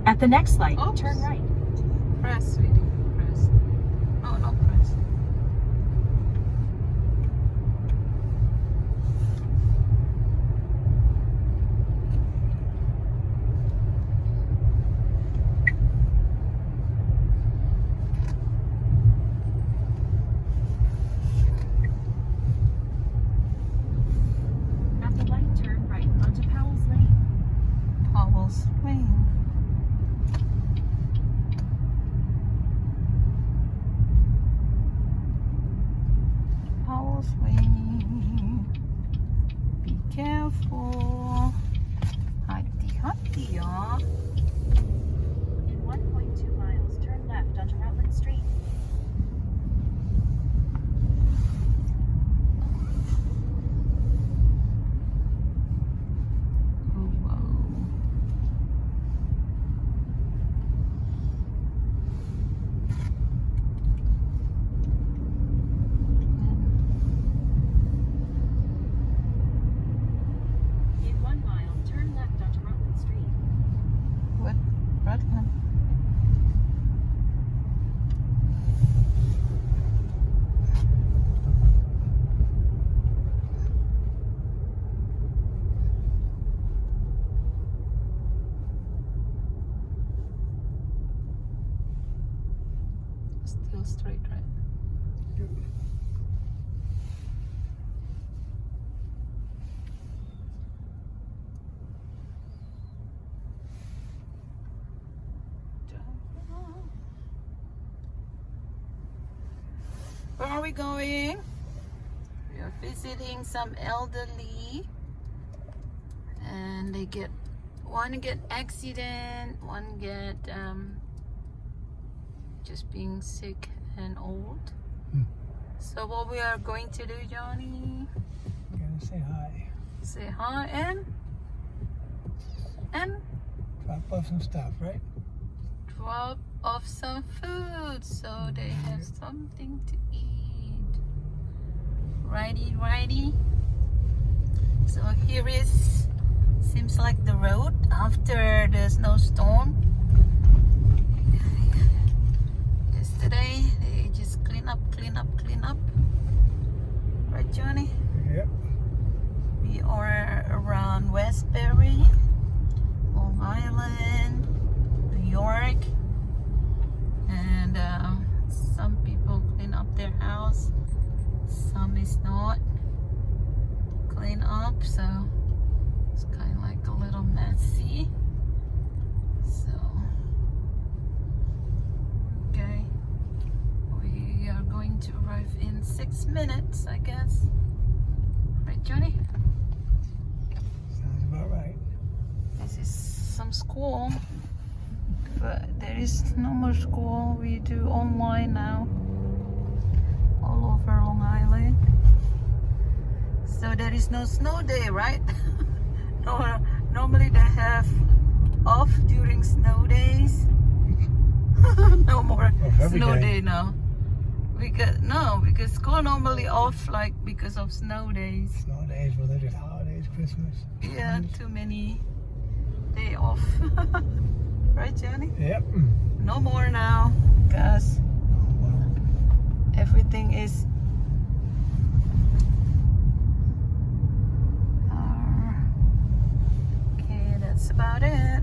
At the next light, Oops. turn right. Press, sweetie. Press. No, no press. At the light, turn right onto Powell's Lane. Powell's Lane. Powell's Lane. Be careful. Hati-hati ya. In 1.2 miles, turn left onto Rutland Street. Oh, wow. In 1 mile, turn left onto Rutland Street. What? Rutland? Still straight, right? Where are we going? We are visiting some elderly, and they get one get accident, one get just being sick and old. So what we are going to do, Johnny? I'm gonna say hi. Say hi and Drop off some stuff, right? drop off some food so they have something to eat. Righty. So here is, seems like the road after the snowstorm. Yesterday they just clean up. Right, Johnny? Yep. We are around Westbury, Long Island, New York, and some people clean up their house, some is not clean up, so it's kind of like a little messy. So okay, we are going to arrive in 6 minutes, I guess. Right, Johnny? Sounds about right. This is some school, but there is no more school. We do online now, all over Long Island. So there is no snow day, right? No, normally they have off during snow days. No more every snow day. day now. Because school normally off like because of snow days. Snow days, religious holidays, Christmas. Yeah, too many day off. Right, Johnny? Yep. No more now, because everything is okay, that's about it.